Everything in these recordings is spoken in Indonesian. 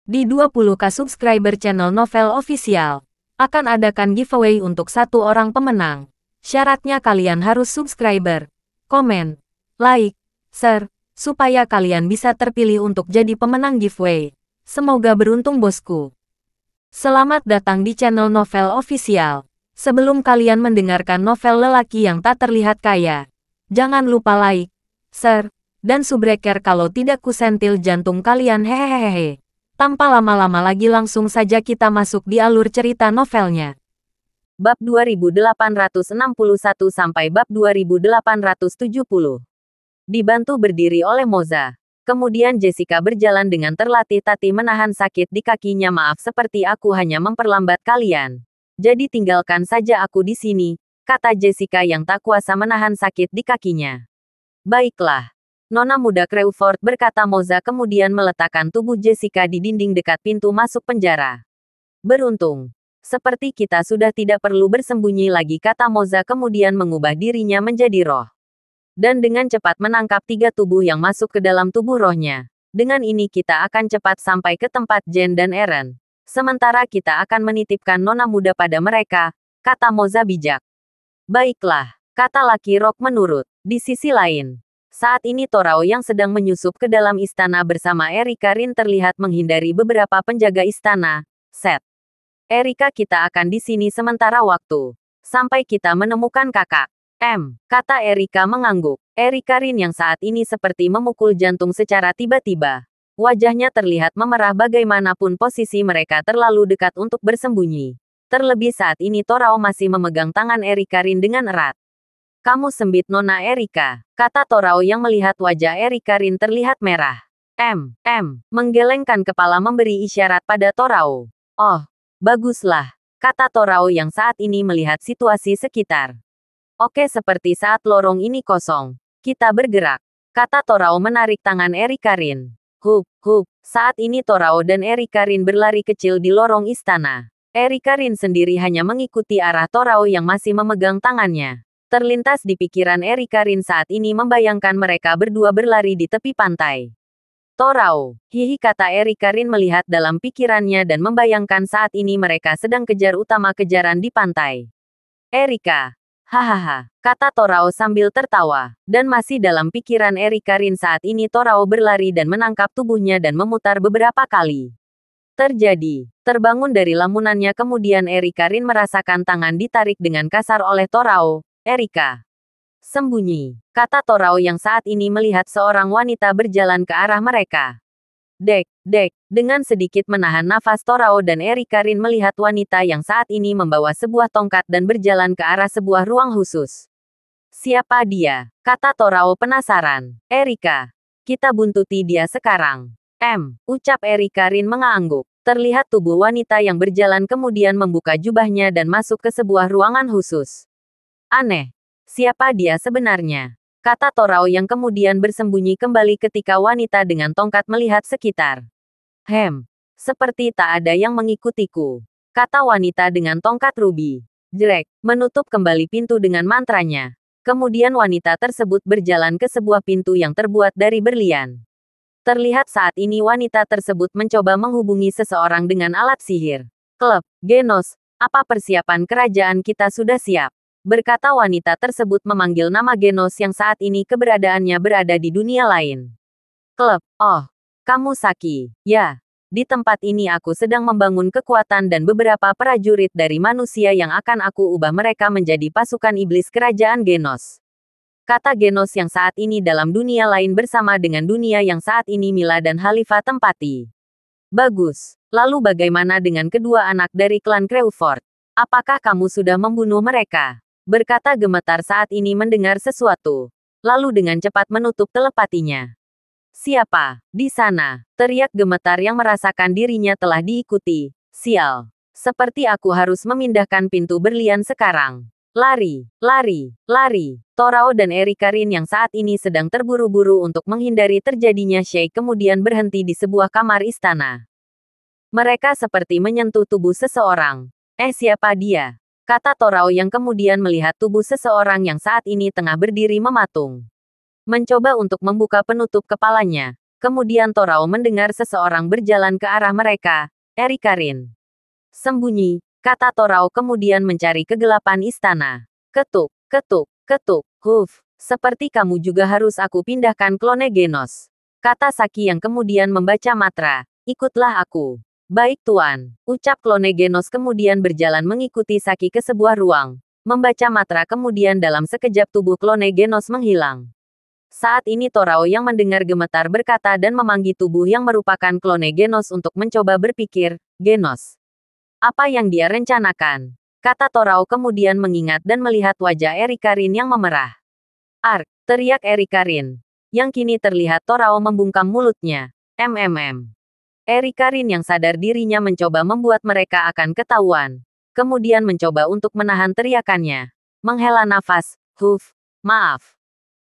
Di 20k subscriber channel Novel Official, akan adakan giveaway untuk satu orang pemenang. Syaratnya kalian harus subscriber, komen, like, share, supaya kalian bisa terpilih untuk jadi pemenang giveaway. Semoga beruntung bosku. Selamat datang di channel Novel Official. Sebelum kalian mendengarkan novel lelaki yang tak terlihat kaya, jangan lupa like, share, dan subbreaker kalau tidak kusentil jantung kalian hehehehe. Tanpa lama-lama lagi langsung saja kita masuk di alur cerita novelnya. Bab 2861 sampai bab 2870. Dibantu berdiri oleh Moza. Kemudian Jessica berjalan dengan terlatih-tatih menahan sakit di kakinya. Maaf seperti aku hanya memperlambat kalian. Jadi tinggalkan saja aku di sini, kata Jessica yang tak kuasa menahan sakit di kakinya. Baiklah. Nona muda Crawford, berkata Moza kemudian meletakkan tubuh Jessica di dinding dekat pintu masuk penjara. Beruntung. Seperti kita sudah tidak perlu bersembunyi lagi, kata Moza kemudian mengubah dirinya menjadi roh. Dan dengan cepat menangkap 3 tubuh yang masuk ke dalam tubuh rohnya. Dengan ini kita akan cepat sampai ke tempat Jen dan Eren. Sementara kita akan menitipkan nona muda pada mereka, kata Moza bijak. Baiklah, kata laki Rock menurut. Di sisi lain, saat ini Torao yang sedang menyusup ke dalam istana bersama Erika Rin terlihat menghindari beberapa penjaga istana. Set. Erika, kita akan di sini sementara waktu. Sampai kita menemukan kakak. Kata Erika mengangguk. Erika Rin yang saat ini seperti memukul jantung secara tiba-tiba. Wajahnya terlihat memerah, bagaimanapun posisi mereka terlalu dekat untuk bersembunyi. Terlebih saat ini Torao masih memegang tangan Erika Rin dengan erat. Kamu sembit Nona Erika, kata Torao yang melihat wajah Erika Rin terlihat merah. Menggelengkan kepala memberi isyarat pada Torao. Oh, baguslah, kata Torao yang saat ini melihat situasi sekitar. Oke, seperti saat lorong ini kosong, kita bergerak, kata Torao menarik tangan Erika Rin. Saat ini Torao dan Erika Rin berlari kecil di lorong istana. Erika Rin sendiri hanya mengikuti arah Torao yang masih memegang tangannya. Terlintas di pikiran Erika Rin saat ini membayangkan mereka berdua berlari di tepi pantai. Torao, hihi, kata Erika Rin melihat dalam pikirannya dan membayangkan saat ini mereka sedang kejar utama kejaran di pantai. Erika, hahaha, kata Torao sambil tertawa. Dan masih dalam pikiran Erika Rin saat ini Torao berlari dan menangkap tubuhnya dan memutar beberapa kali. Terbangun dari lamunannya kemudian Erika Rin merasakan tangan ditarik dengan kasar oleh Torao. Erika. Sembunyi, kata Torao yang saat ini melihat seorang wanita berjalan ke arah mereka. Dek, dengan sedikit menahan nafas Torao dan Erika Rin melihat wanita yang saat ini membawa sebuah tongkat dan berjalan ke arah sebuah ruang khusus. Siapa dia? Kata Torao penasaran. Erika. Kita buntuti dia sekarang. Ucap Erika Rin mengangguk. Terlihat tubuh wanita yang berjalan kemudian membuka jubahnya dan masuk ke sebuah ruangan khusus. Aneh. Siapa dia sebenarnya? Kata Torao yang kemudian bersembunyi kembali ketika wanita dengan tongkat melihat sekitar. Seperti tak ada yang mengikutiku. Kata wanita dengan tongkat rubi. Jelek, menutup kembali pintu dengan mantranya. Kemudian wanita tersebut berjalan ke sebuah pintu yang terbuat dari berlian. Terlihat saat ini wanita tersebut mencoba menghubungi seseorang dengan alat sihir. Klub, Genos, apa persiapan kerajaan kita sudah siap? Berkata wanita tersebut memanggil nama Genos yang saat ini keberadaannya berada di dunia lain. Klub, oh, kamu Saki. Ya, di tempat ini aku sedang membangun kekuatan dan beberapa prajurit dari manusia yang akan aku ubah mereka menjadi pasukan iblis kerajaan Genos. Kata Genos yang saat ini dalam dunia lain bersama dengan dunia yang saat ini Mila dan Halifa tempati. Bagus, lalu bagaimana dengan kedua anak dari klan Crawford? Apakah kamu sudah membunuh mereka? Berkata gemetar saat ini mendengar sesuatu. Lalu dengan cepat menutup telepatinya. Siapa? Di sana, teriak gemetar yang merasakan dirinya telah diikuti. Sial. Seperti aku harus memindahkan pintu berlian sekarang. Lari. Torao dan Erika Rin yang saat ini sedang terburu-buru untuk menghindari terjadinya Sheikh kemudian berhenti di sebuah kamar istana. Mereka seperti menyentuh tubuh seseorang. Siapa dia? Kata Torao yang kemudian melihat tubuh seseorang yang saat ini tengah berdiri mematung. Mencoba untuk membuka penutup kepalanya. Kemudian Torao mendengar seseorang berjalan ke arah mereka. Erika Rin. Sembunyi, kata Torao kemudian mencari kegelapan istana. Ketuk, ketuk, ketuk, huf. Seperti kamu juga harus aku pindahkan klone Genos. Kata Saki yang kemudian membaca mantra. Ikutlah aku. Baik Tuan. Ucap klone Genos kemudian berjalan mengikuti Saki ke sebuah ruang. Membaca mantra kemudian dalam sekejap tubuh klone Genos menghilang. Saat ini Torao yang mendengar gemetar berkata dan memanggil tubuh yang merupakan klone Genos untuk mencoba berpikir, Genos. Apa yang dia rencanakan? Kata Torao kemudian mengingat dan melihat wajah Erika Rin yang memerah. Ark, teriak Erika Rin. Yang kini terlihat Torao membungkam mulutnya. Erika Rin yang sadar dirinya mencoba membuat mereka akan ketahuan. Kemudian mencoba untuk menahan teriakannya. Menghela nafas, huf, maaf.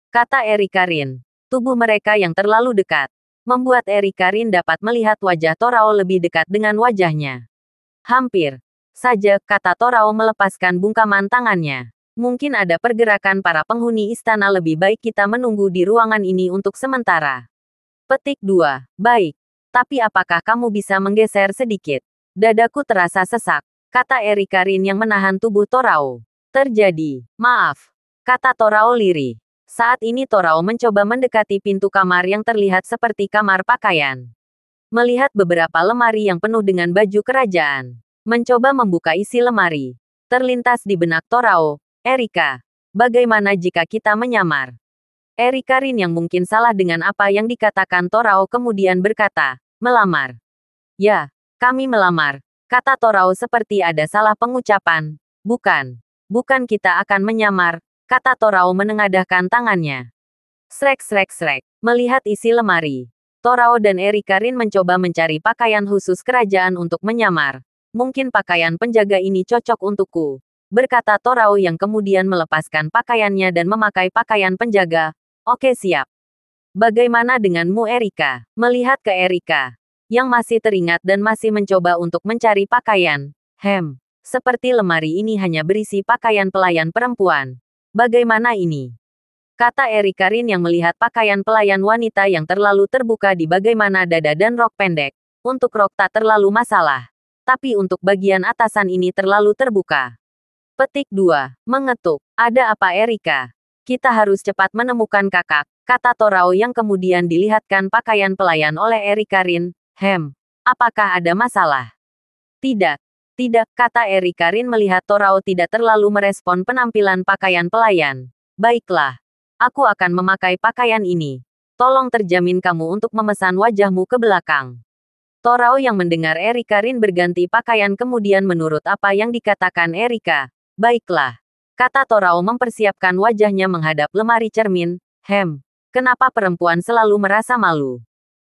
Kata Erika Rin. Tubuh mereka yang terlalu dekat. Membuat Erika Rin dapat melihat wajah Torao lebih dekat dengan wajahnya. Hampir saja, kata Torao melepaskan bungkaman tangannya. Mungkin ada pergerakan para penghuni istana, lebih baik kita menunggu di ruangan ini untuk sementara. Petik 2. Baik. Tapi apakah kamu bisa menggeser sedikit? Dadaku terasa sesak, kata Erika Rin yang menahan tubuh Torao. Terjadi. Maaf. Kata Torao lirih. Saat ini Torao mencoba mendekati pintu kamar yang terlihat seperti kamar pakaian. Melihat beberapa lemari yang penuh dengan baju kerajaan. Mencoba membuka isi lemari. Terlintas di benak Torao. Erika, bagaimana jika kita menyamar? Erika Rin yang mungkin salah dengan apa yang dikatakan Torao kemudian berkata, melamar. Ya, kami melamar, kata Torao seperti ada salah pengucapan. Bukan kita akan menyamar, kata Torao menengadahkan tangannya. Srek. Melihat isi lemari, Torao dan Erika Rin mencoba mencari pakaian khusus kerajaan untuk menyamar. Mungkin pakaian penjaga ini cocok untukku, berkata Torao yang kemudian melepaskan pakaiannya dan memakai pakaian penjaga. Oke, siap. Bagaimana denganmu Erika? Melihat ke Erika, yang masih teringat dan masih mencoba untuk mencari pakaian. Seperti lemari ini hanya berisi pakaian pelayan perempuan. Bagaimana ini? Kata Erika Rin yang melihat pakaian pelayan wanita yang terlalu terbuka di bagaimana dada dan rok pendek. Untuk rok tak terlalu masalah. Tapi untuk bagian atasan ini terlalu terbuka. Petik 2. Mengetuk. Ada apa Erika? Kita harus cepat menemukan kakak, kata Torao yang kemudian dilihatkan pakaian pelayan oleh Erika Rin. Apakah ada masalah? Tidak, kata Erika Rin melihat Torao tidak terlalu merespon penampilan pakaian pelayan. Baiklah. Aku akan memakai pakaian ini. Tolong terjamin kamu untuk memesan wajahmu ke belakang. Torao yang mendengar Erika Rin berganti pakaian kemudian menurut apa yang dikatakan Erika. Baiklah, kata Torao mempersiapkan wajahnya menghadap lemari cermin. Kenapa perempuan selalu merasa malu?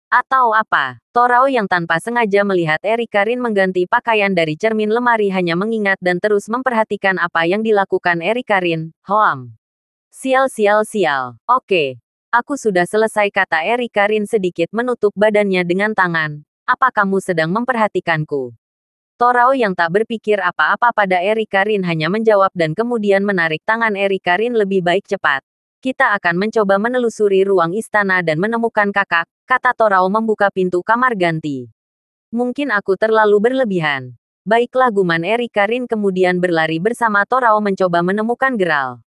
Atau apa? Torao yang tanpa sengaja melihat Erika Rin mengganti pakaian dari cermin lemari hanya mengingat dan terus memperhatikan apa yang dilakukan Erika Rin. Sial. Oke. Aku sudah selesai, kata Erika Rin sedikit menutup badannya dengan tangan. Apa kamu sedang memperhatikanku? Torao yang tak berpikir apa-apa pada Erika Rin hanya menjawab dan kemudian menarik tangan Erika Rin. Lebih baik cepat. Kita akan mencoba menelusuri ruang istana dan menemukan kakak, kata Torao membuka pintu kamar ganti. Mungkin aku terlalu berlebihan. Baiklah, guman Erika Rin kemudian berlari bersama Torao mencoba menemukan Geralt.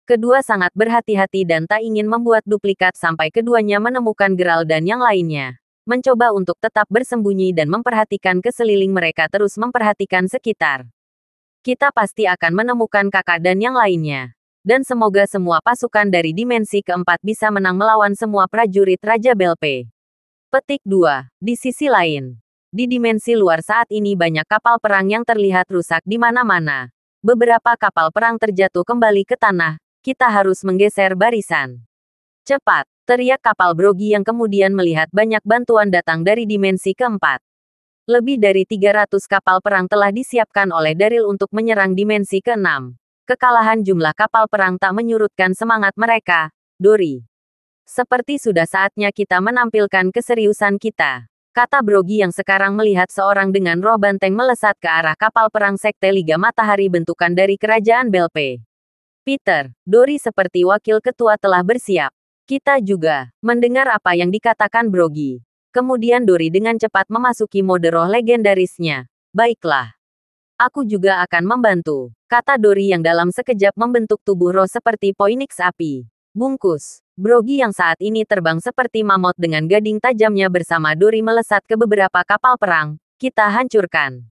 Kedua sangat berhati-hati dan tak ingin membuat duplikat sampai keduanya menemukan Geralt dan yang lainnya. Mencoba untuk tetap bersembunyi dan memperhatikan keseliling, mereka terus memperhatikan sekitar. Kita pasti akan menemukan kakak dan yang lainnya. Dan semoga semua pasukan dari dimensi keempat bisa menang melawan semua prajurit Raja Belpe. Petik 2. Di sisi lain, di dimensi luar saat ini banyak kapal perang yang terlihat rusak di mana-mana. Beberapa kapal perang terjatuh kembali ke tanah. Kita harus menggeser barisan. Cepat, teriak kapal Brogi yang kemudian melihat banyak bantuan datang dari dimensi keempat. Lebih dari 300 kapal perang telah disiapkan oleh Daryl untuk menyerang dimensi keenam. Kekalahan jumlah kapal perang tak menyurutkan semangat mereka, Dori. Seperti sudah saatnya kita menampilkan keseriusan kita, kata Brogi yang sekarang melihat seorang dengan roh banteng melesat ke arah kapal perang Sekte Liga Matahari bentukan dari kerajaan Belpe. Peter, Dori seperti wakil ketua telah bersiap. Kita juga mendengar apa yang dikatakan Brogy. Kemudian Dori dengan cepat memasuki mode roh legendarisnya. Baiklah. Aku juga akan membantu, kata Dori yang dalam sekejap membentuk tubuh roh seperti Phoenix api. Bungkus. Brogy yang saat ini terbang seperti mamut dengan gading tajamnya bersama Dori melesat ke beberapa kapal perang. Kita hancurkan.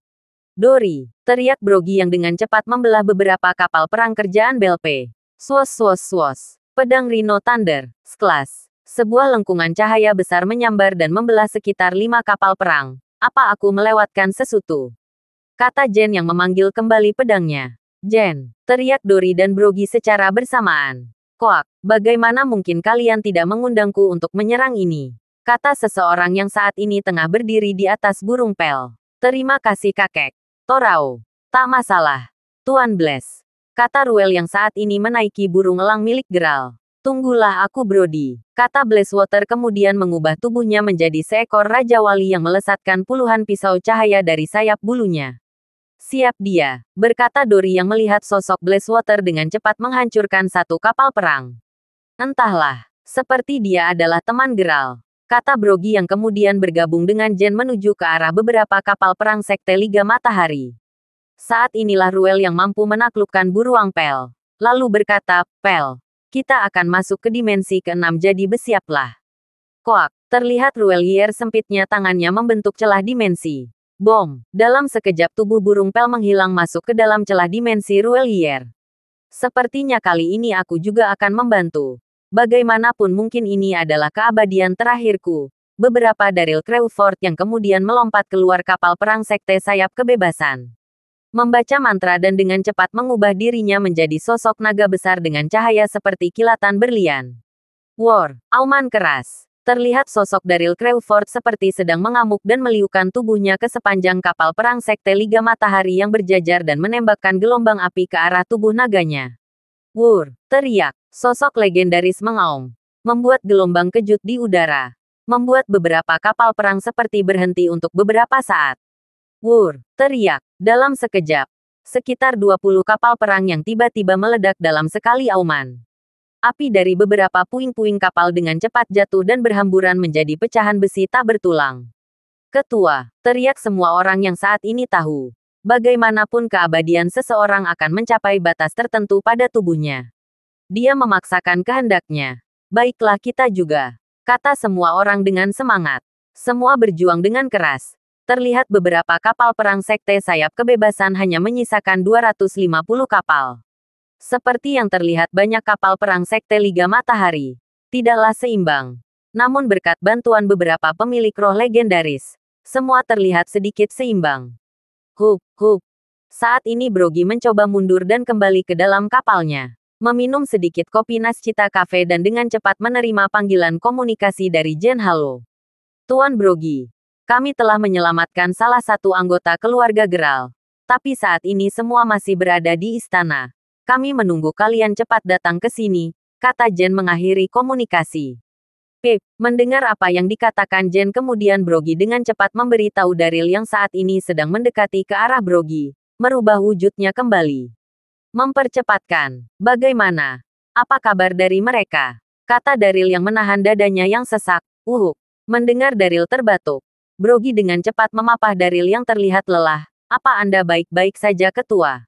Dori, teriak Brogy yang dengan cepat membelah beberapa kapal perang kerjaan Belpe. Swos swos swos. Pedang Rhino Thunder, Sklas. Sebuah lengkungan cahaya besar menyambar dan membelah sekitar 5 kapal perang. Apa aku melewatkan sesuatu? Kata Jen yang memanggil kembali pedangnya. Jen, teriak Dori dan Brogy secara bersamaan. Koak, bagaimana mungkin kalian tidak mengundangku untuk menyerang ini? Kata seseorang yang saat ini tengah berdiri di atas burung pel. Terima kasih kakek. Torao. Tak masalah. Tuan Bless. Kata Ruel yang saat ini menaiki burung elang milik Geralt. Tunggulah aku Brody. Kata Blazewater kemudian mengubah tubuhnya menjadi seekor Raja Wali yang melesatkan puluhan pisau cahaya dari sayap bulunya. Siap dia, berkata Dori yang melihat sosok Blazewater dengan cepat menghancurkan satu kapal perang. Entahlah, seperti dia adalah teman Geralt. Kata Brogy yang kemudian bergabung dengan Jen menuju ke arah beberapa kapal perang Sekte Liga Matahari. Saat inilah Ruel yang mampu menaklukkan Buruang Pel. Lalu berkata, Pel, kita akan masuk ke dimensi ke-6 jadi bersiaplah. Koak, terlihat Ruelier sempitnya tangannya membentuk celah dimensi. Bom, dalam sekejap tubuh burung Pel menghilang masuk ke dalam celah dimensi Ruelier. Sepertinya kali ini aku juga akan membantu. Bagaimanapun mungkin ini adalah keabadian terakhirku. Beberapa dari Crewford yang kemudian melompat keluar kapal perang Sekte Sayap Kebebasan. Membaca mantra dan dengan cepat mengubah dirinya menjadi sosok naga besar dengan cahaya seperti kilatan berlian. War, auman keras. Terlihat sosok Daryl Crewford seperti sedang mengamuk dan meliukan tubuhnya ke sepanjang kapal perang Sekte Liga Matahari yang berjajar dan menembakkan gelombang api ke arah tubuh naganya. Wur, teriak. Sosok legendaris mengaum. Membuat gelombang kejut di udara. Membuat beberapa kapal perang seperti berhenti untuk beberapa saat. Wur, teriak. Dalam sekejap, sekitar 20 kapal perang yang tiba-tiba meledak dalam sekali auman. Api dari beberapa puing-puing kapal dengan cepat jatuh dan berhamburan menjadi pecahan besi tak bertulang. Ketua, teriak semua orang yang saat ini tahu. Bagaimanapun keabadian seseorang akan mencapai batas tertentu pada tubuhnya. Dia memaksakan kehendaknya. Baiklah kita juga. Kata semua orang dengan semangat. Semua berjuang dengan keras. Terlihat beberapa kapal perang Sekte Sayap Kebebasan hanya menyisakan 250 kapal. Seperti yang terlihat banyak kapal perang Sekte Liga Matahari. Tidaklah seimbang. Namun berkat bantuan beberapa pemilik roh legendaris, semua terlihat sedikit seimbang. Hup. Saat ini Brogy mencoba mundur dan kembali ke dalam kapalnya. Meminum sedikit kopi Nascita Cafe dan dengan cepat menerima panggilan komunikasi dari Jen Halo. Tuan Brogy. Kami telah menyelamatkan salah satu anggota keluarga Geralt. Tapi saat ini semua masih berada di istana. Kami menunggu kalian cepat datang ke sini, kata Jen mengakhiri komunikasi. Pip, mendengar apa yang dikatakan Jen kemudian Brogy dengan cepat memberitahu Daryl yang saat ini sedang mendekati ke arah Brogy, merubah wujudnya kembali. Mempercepatkan. Bagaimana? Apa kabar dari mereka? Kata Daryl yang menahan dadanya yang sesak. Mendengar Daryl terbatuk. Brogy dengan cepat memapah Daryl yang terlihat lelah. Apa Anda baik-baik saja ketua?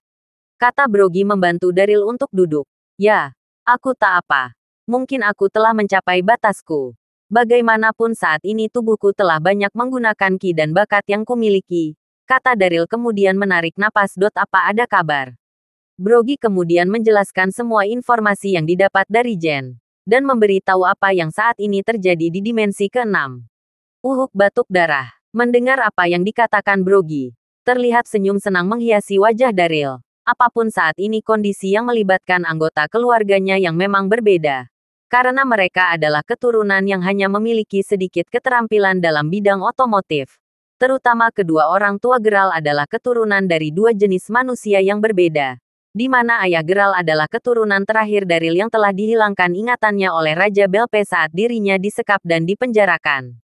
Kata Brogy membantu Daryl untuk duduk. Ya, aku tak apa. Mungkin aku telah mencapai batasku. Bagaimanapun saat ini tubuhku telah banyak menggunakan ki dan bakat yang kumiliki. Kata Daryl kemudian menarik napas. Apa ada kabar? Brogy kemudian menjelaskan semua informasi yang didapat dari Jen. Dan memberitahu apa yang saat ini terjadi di dimensi ke-6. Batuk darah. Mendengar apa yang dikatakan Brogy, terlihat senyum senang menghiasi wajah Daryl. Apapun saat ini kondisi yang melibatkan anggota keluarganya yang memang berbeda. Karena mereka adalah keturunan yang hanya memiliki sedikit keterampilan dalam bidang otomotif. Terutama kedua orang tua Geralt adalah keturunan dari dua jenis manusia yang berbeda. Di mana ayah Geralt adalah keturunan terakhir Daryl yang telah dihilangkan ingatannya oleh Raja Belpe saat dirinya disekap dan dipenjarakan.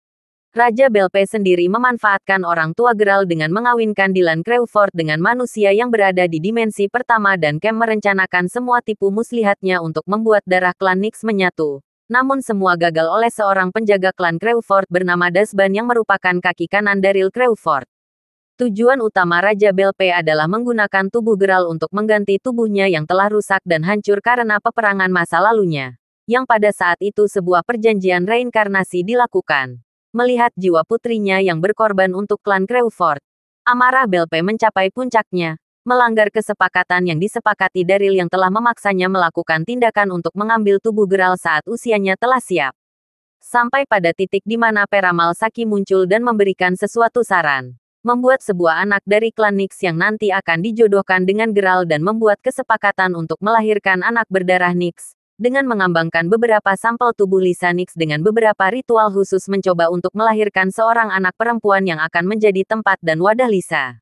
Raja Belpe sendiri memanfaatkan orang tua Geralt dengan mengawinkan Dylan Crewford dengan manusia yang berada di dimensi pertama dan Cam merencanakan semua tipu muslihatnya untuk membuat darah klan Nyx menyatu. Namun semua gagal oleh seorang penjaga klan Crawford bernama Dasban yang merupakan kaki kanan Daryl Crawford. Tujuan utama Raja Belpe adalah menggunakan tubuh Geralt untuk mengganti tubuhnya yang telah rusak dan hancur karena peperangan masa lalunya. Yang pada saat itu sebuah perjanjian reinkarnasi dilakukan. Melihat jiwa putrinya yang berkorban untuk klan Crawford, amarah Belpe mencapai puncaknya. Melanggar kesepakatan yang disepakati Daryl yang telah memaksanya melakukan tindakan untuk mengambil tubuh Geralt saat usianya telah siap. Sampai pada titik di mana Peramal Saki muncul dan memberikan sesuatu saran. Membuat sebuah anak dari klan Nyx yang nanti akan dijodohkan dengan Geralt dan membuat kesepakatan untuk melahirkan anak berdarah Nyx. Dengan mengembangkan beberapa sampel tubuh Lisa Nyx dengan beberapa ritual khusus mencoba untuk melahirkan seorang anak perempuan yang akan menjadi tempat dan wadah Lisa.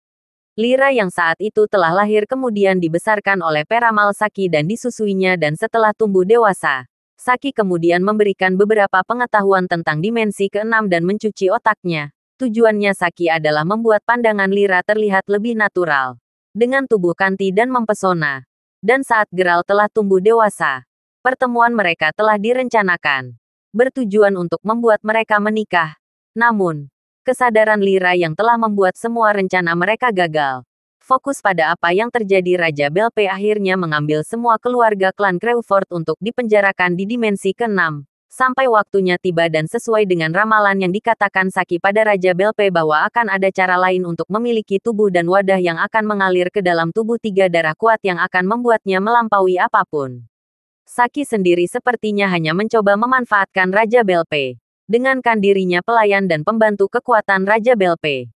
Lyra yang saat itu telah lahir kemudian dibesarkan oleh Peramal Saki dan disusuinya dan setelah tumbuh dewasa, Saki kemudian memberikan beberapa pengetahuan tentang dimensi ke-6 dan mencuci otaknya. Tujuannya Saki adalah membuat pandangan Lyra terlihat lebih natural, dengan tubuh kanti dan mempesona. Dan saat Geralt telah tumbuh dewasa, pertemuan mereka telah direncanakan, bertujuan untuk membuat mereka menikah. Namun, kesadaran Lyra yang telah membuat semua rencana mereka gagal. Fokus pada apa yang terjadi, Raja Belpe akhirnya mengambil semua keluarga klan Crawford untuk dipenjarakan di dimensi ke-6. Sampai waktunya tiba dan sesuai dengan ramalan yang dikatakan Saki pada Raja Belpe bahwa akan ada cara lain untuk memiliki tubuh dan wadah yang akan mengalir ke dalam tubuh tiga darah kuat yang akan membuatnya melampaui apapun. Saki sendiri sepertinya hanya mencoba memanfaatkan Raja Belpe. Dengankan dirinya pelayan dan pembantu kekuatan Raja Belpe.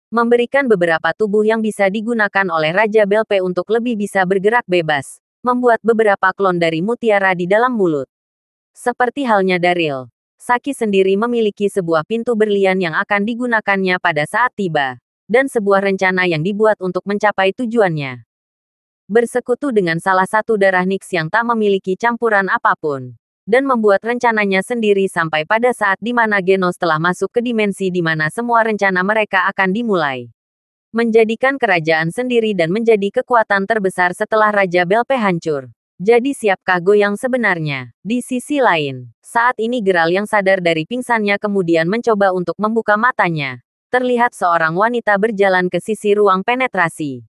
Memberikan beberapa tubuh yang bisa digunakan oleh Raja Belpe untuk lebih bisa bergerak bebas. Membuat beberapa klon dari mutiara di dalam mulut. Seperti halnya Daryl, Saki sendiri memiliki sebuah pintu berlian yang akan digunakannya pada saat tiba. Dan sebuah rencana yang dibuat untuk mencapai tujuannya. Bersekutu dengan salah satu darah Nyx yang tak memiliki campuran apapun. Dan membuat rencananya sendiri sampai pada saat di mana Genos telah masuk ke dimensi di mana semua rencana mereka akan dimulai. Menjadikan kerajaan sendiri dan menjadi kekuatan terbesar setelah Raja Belpe hancur. Jadi siapkah goyang sebenarnya? Di sisi lain, saat ini Geralt yang sadar dari pingsannya kemudian mencoba untuk membuka matanya. Terlihat seorang wanita berjalan ke sisi ruang penetrasi.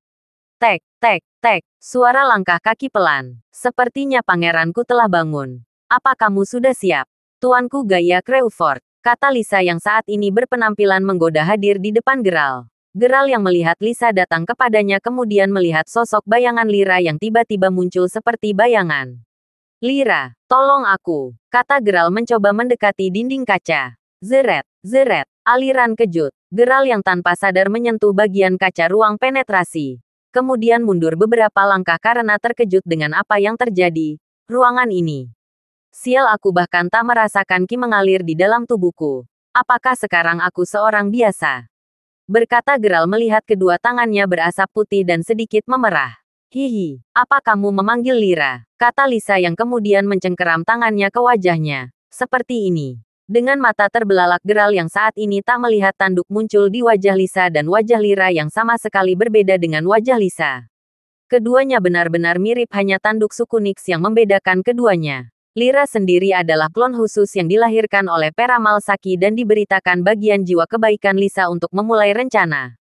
Tek, tek, tek, suara langkah kaki pelan. Sepertinya pangeranku telah bangun. Apa kamu sudah siap? Tuanku Gaya Crawford, kata Lisa yang saat ini berpenampilan menggoda hadir di depan Geralt. Geralt yang melihat Lisa datang kepadanya kemudian melihat sosok bayangan Lyra yang tiba-tiba muncul seperti bayangan. Lyra, tolong aku, kata Geralt mencoba mendekati dinding kaca. Zeret, zeret, aliran kejut. Geralt yang tanpa sadar menyentuh bagian kaca ruang penetrasi. Kemudian mundur beberapa langkah karena terkejut dengan apa yang terjadi. Ruangan ini. Sial, aku bahkan tak merasakan ki mengalir di dalam tubuhku. Apakah sekarang aku seorang biasa? Berkata Geralt melihat kedua tangannya berasap putih dan sedikit memerah. Hihi, apa kamu memanggil Lyra? Kata Lisa yang kemudian mencengkeram tangannya ke wajahnya. Seperti ini. Dengan mata terbelalak Geralt yang saat ini tak melihat tanduk muncul di wajah Lisa dan wajah Lyra yang sama sekali berbeda dengan wajah Lisa. Keduanya benar-benar mirip, hanya tanduk suku Nyx yang membedakan keduanya. Lyra sendiri adalah klon khusus yang dilahirkan oleh Peramal Saki dan diberitakan bagian jiwa kebaikan Lisa untuk memulai rencana.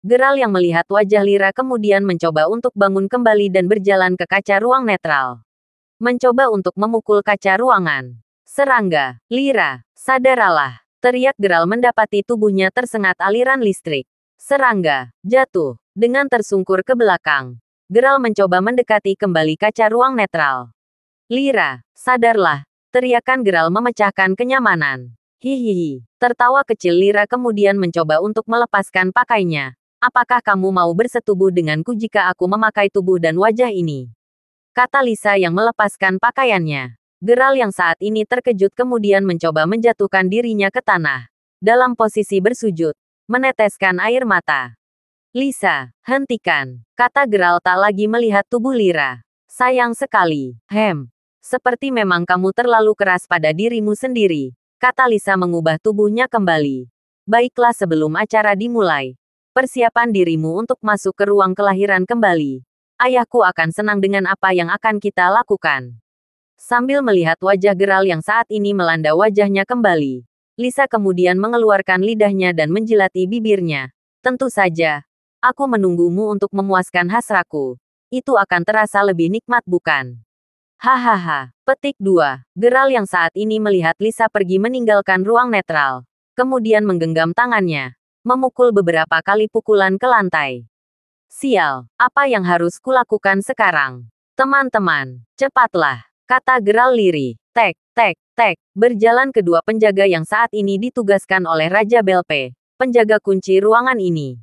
Geralt yang melihat wajah Lyra kemudian mencoba untuk bangun kembali dan berjalan ke kaca ruang netral. Mencoba untuk memukul kaca ruangan. Serangga, Lyra, sadaralah, teriak Geralt mendapati tubuhnya tersengat aliran listrik. Serangga, jatuh, dengan tersungkur ke belakang. Geralt mencoba mendekati kembali kaca ruang netral. Lyra, sadarlah, teriakan Geralt memecahkan kenyamanan. Hihihi, tertawa kecil Lyra kemudian mencoba untuk melepaskan pakainya. Apakah kamu mau bersetubuh denganku jika aku memakai tubuh dan wajah ini? Kata Lisa yang melepaskan pakaiannya. Geralt yang saat ini terkejut kemudian mencoba menjatuhkan dirinya ke tanah. Dalam posisi bersujud, meneteskan air mata. Lisa, hentikan, kata Geralt tak lagi melihat tubuh Lyra. Sayang sekali, seperti memang kamu terlalu keras pada dirimu sendiri, kata Lisa mengubah tubuhnya kembali. Baiklah, sebelum acara dimulai, persiapan dirimu untuk masuk ke ruang kelahiran kembali. Ayahku akan senang dengan apa yang akan kita lakukan. Sambil melihat wajah geral yang saat ini melanda wajahnya kembali, Lisa kemudian mengeluarkan lidahnya dan menjilati bibirnya. Tentu saja, aku menunggumu untuk memuaskan hasratku. Itu akan terasa lebih nikmat bukan? Hahaha. Petik 2. Geral yang saat ini melihat Lisa pergi meninggalkan ruang netral. Kemudian menggenggam tangannya. Memukul beberapa kali pukulan ke lantai. Sial, apa yang harus kulakukan sekarang? Teman-teman, cepatlah, kata geral lirih. Tek, tek, tek. Berjalan kedua penjaga yang saat ini ditugaskan oleh Raja Belpe, penjaga kunci ruangan ini.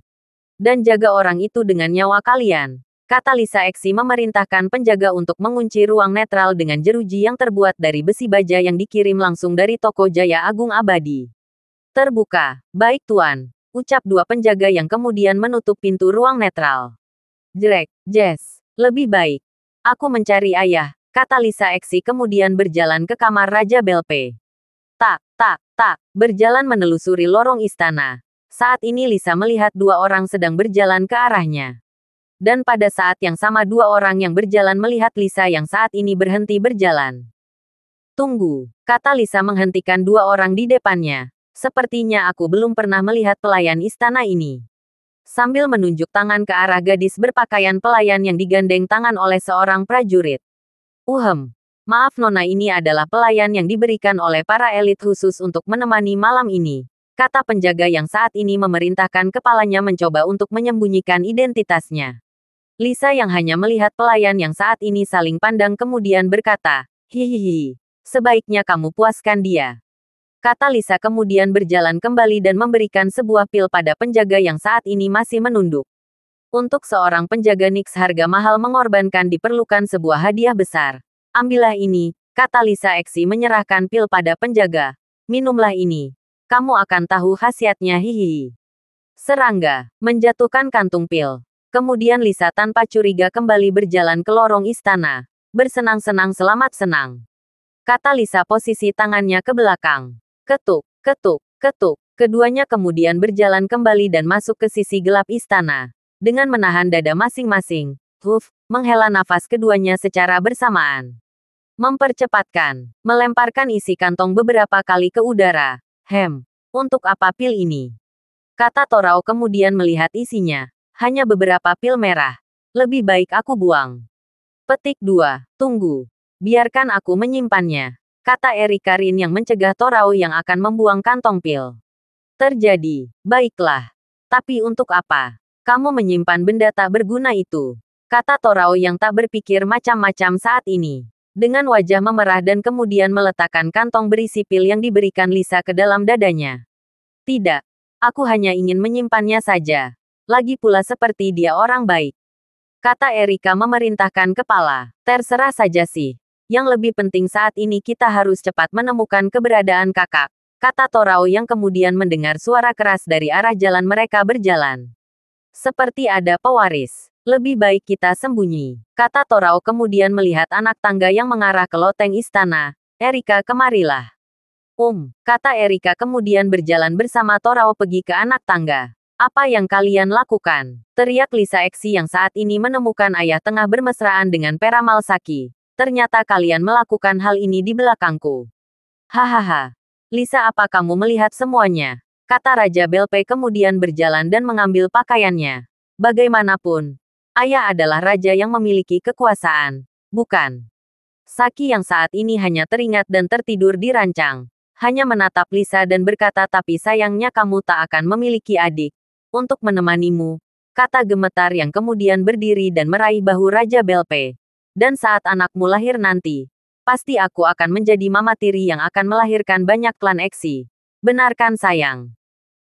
Dan jaga orang itu dengan nyawa kalian. Kata Lisa Eksi memerintahkan penjaga untuk mengunci ruang netral dengan jeruji yang terbuat dari besi baja yang dikirim langsung dari toko Jaya Agung Abadi. Terbuka, baik tuan, ucap dua penjaga yang kemudian menutup pintu ruang netral. Jrek, Jess, lebih baik. Aku mencari ayah, kata Lisa Eksi kemudian berjalan ke kamar Raja Belpe. Tak, tak, tak, berjalan menelusuri lorong istana. Saat ini Lisa melihat dua orang sedang berjalan ke arahnya. Dan pada saat yang sama dua orang yang berjalan melihat Lisa yang saat ini berhenti berjalan. Tunggu, kata Lisa menghentikan dua orang di depannya. Sepertinya aku belum pernah melihat pelayan istana ini. Sambil menunjuk tangan ke arah gadis berpakaian pelayan yang digandeng tangan oleh seorang prajurit. Maaf nona, ini adalah pelayan yang diberikan oleh para elit khusus untuk menemani malam ini. Kata penjaga yang saat ini memerintahkan kepalanya mencoba untuk menyembunyikan identitasnya. Lisa yang hanya melihat pelayan yang saat ini saling pandang kemudian berkata, hihihi, sebaiknya kamu puaskan dia. Kata Lisa kemudian berjalan kembali dan memberikan sebuah pil pada penjaga yang saat ini masih menunduk. Untuk seorang penjaga Nix harga mahal mengorbankan diperlukan sebuah hadiah besar. Ambillah ini, kata Lisa Eksi menyerahkan pil pada penjaga. Minumlah ini. Kamu akan tahu khasiatnya, hihihi. Serangga, menjatuhkan kantung pil. Kemudian Lisa tanpa curiga kembali berjalan ke lorong istana. Bersenang-senang selamat senang. Kata Lisa posisi tangannya ke belakang. Ketuk, ketuk, ketuk. Keduanya kemudian berjalan kembali dan masuk ke sisi gelap istana. Dengan menahan dada masing-masing, menghela nafas keduanya secara bersamaan. Mempercepatkan, melemparkan isi kantong beberapa kali ke udara. Untuk apa pil ini? Kata Torao kemudian melihat isinya. Hanya beberapa pil merah. Lebih baik aku buang. Petik 2. Tunggu. Biarkan aku menyimpannya. Kata Erika Rin yang mencegah Torao yang akan membuang kantong pil. Terjadi. Baiklah. Tapi untuk apa? Kamu menyimpan benda tak berguna itu. Kata Torao yang tak berpikir macam-macam saat ini. Dengan wajah memerah dan kemudian meletakkan kantong berisi pil yang diberikan Lisa ke dalam dadanya. Tidak. Aku hanya ingin menyimpannya saja. Lagi pula seperti dia orang baik. Kata Erika memerintahkan kepala. Terserah saja sih. Yang lebih penting saat ini kita harus cepat menemukan keberadaan kakak. Kata Torao yang kemudian mendengar suara keras dari arah jalan mereka berjalan. Seperti ada pewaris. Lebih baik kita sembunyi. Kata Torao kemudian melihat anak tangga yang mengarah ke loteng istana. Erika, kemarilah. Kata Erika kemudian berjalan bersama Torao pergi ke anak tangga. Apa yang kalian lakukan? Teriak Lisa Eksi yang saat ini menemukan ayah tengah bermesraan dengan Peramal Saki. Ternyata kalian melakukan hal ini di belakangku. Hahaha. Lisa, apa kamu melihat semuanya? Kata Raja Belpe kemudian berjalan dan mengambil pakaiannya. Bagaimanapun, ayah adalah raja yang memiliki kekuasaan, bukan? Saki yang saat ini hanya teringat dan tertidur di ranjang. Hanya menatap Lisa dan berkata, tapi sayangnya kamu tak akan memiliki adik. Untuk menemanimu, kata gemetar yang kemudian berdiri dan meraih bahu Raja Belpe. Dan saat anakmu lahir nanti, pasti aku akan menjadi mama tiri yang akan melahirkan banyak klan Eksi. Benarkan sayang?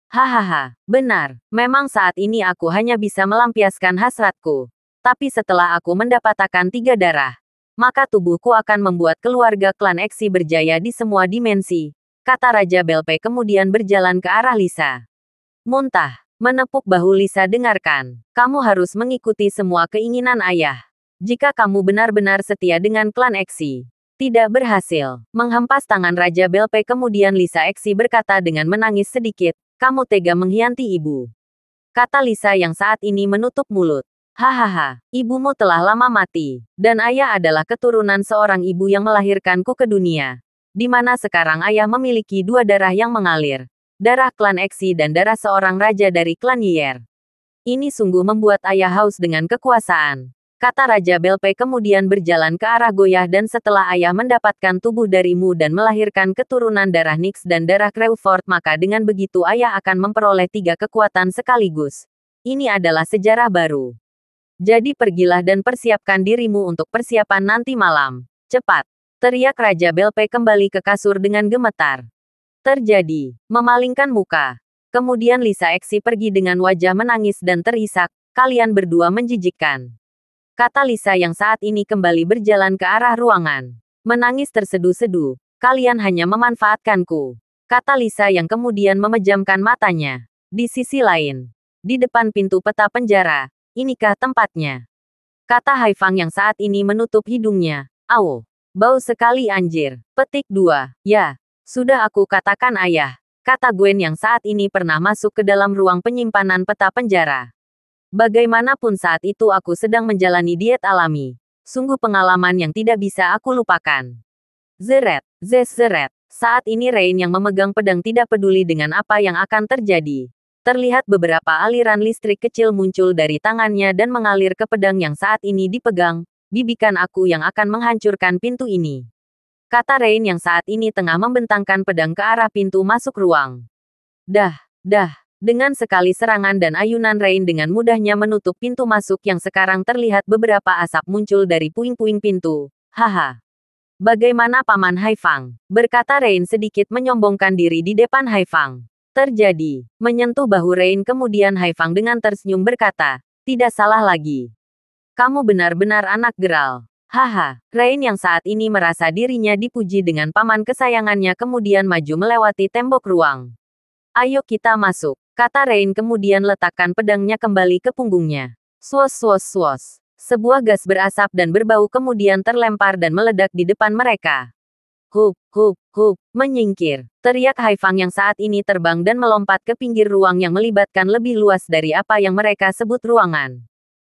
Hahaha, benar. Memang saat ini aku hanya bisa melampiaskan hasratku. Tapi setelah aku mendapatkan 3 darah, maka tubuhku akan membuat keluarga klan Eksi berjaya di semua dimensi. Kata Raja Belpe kemudian berjalan ke arah Lisa. Muntah, menepuk bahu Lisa. Dengarkan, kamu harus mengikuti semua keinginan ayah. Jika kamu benar-benar setia dengan klan Eksi. Tidak berhasil. Menghempas tangan Raja Belpe kemudian Lisa Eksi berkata dengan menangis sedikit, kamu tega mengkhianati ibu. Kata Lisa yang saat ini menutup mulut. Hahaha, ibumu telah lama mati, dan ayah adalah keturunan seorang ibu yang melahirkanku ke dunia. Di mana sekarang ayah memiliki dua darah yang mengalir. Darah klan Eksi dan darah seorang raja dari klan Yer. Ini sungguh membuat ayah haus dengan kekuasaan. Kata Raja Belpe kemudian berjalan ke arah Goyah dan setelah ayah mendapatkan tubuh darimu dan melahirkan keturunan darah Nix dan darah Crewford maka dengan begitu ayah akan memperoleh 3 kekuatan sekaligus. Ini adalah sejarah baru. Jadi pergilah dan persiapkan dirimu untuk persiapan nanti malam. Cepat! Teriak Raja Belpe kembali ke kasur dengan gemetar. Terjadi. Memalingkan muka. Kemudian Lisa Eksi pergi dengan wajah menangis dan terisak. Kalian berdua menjijikkan. Kata Lisa yang saat ini kembali berjalan ke arah ruangan. Menangis terseduh-seduh. Kalian hanya memanfaatkanku. Kata Lisa yang kemudian memejamkan matanya. Di sisi lain. Di depan pintu peta penjara. Inikah tempatnya? Kata Haifang yang saat ini menutup hidungnya. Au. Bau sekali anjir. Petik 2. Ya. Sudah aku katakan ayah. Kata Gwen yang saat ini pernah masuk ke dalam ruang penyimpanan peta penjara. Bagaimanapun saat itu aku sedang menjalani diet alami. Sungguh pengalaman yang tidak bisa aku lupakan. Zeret, zeret. Saat ini Rain yang memegang pedang tidak peduli dengan apa yang akan terjadi. Terlihat beberapa aliran listrik kecil muncul dari tangannya dan mengalir ke pedang yang saat ini dipegang. Bibikan aku yang akan menghancurkan pintu ini. Kata Rain yang saat ini tengah membentangkan pedang ke arah pintu masuk ruang. Dah. Dengan sekali serangan dan ayunan Rain dengan mudahnya menutup pintu masuk yang sekarang terlihat beberapa asap muncul dari puing-puing pintu. Haha. Bagaimana Paman Haifang? Berkata Rain sedikit menyombongkan diri di depan Haifang. Terjadi. Menyentuh bahu Rain kemudian Haifang dengan tersenyum berkata, tidak salah lagi. Kamu benar-benar anak geral. Haha. Rain yang saat ini merasa dirinya dipuji dengan paman kesayangannya kemudian maju melewati tembok ruang. Ayo kita masuk. Kata Rain kemudian letakkan pedangnya kembali ke punggungnya. Swos. Sebuah gas berasap dan berbau kemudian terlempar dan meledak di depan mereka. Hup. Menyingkir. Teriak Haifang yang saat ini terbang dan melompat ke pinggir ruang yang melibatkan lebih luas dari apa yang mereka sebut ruangan.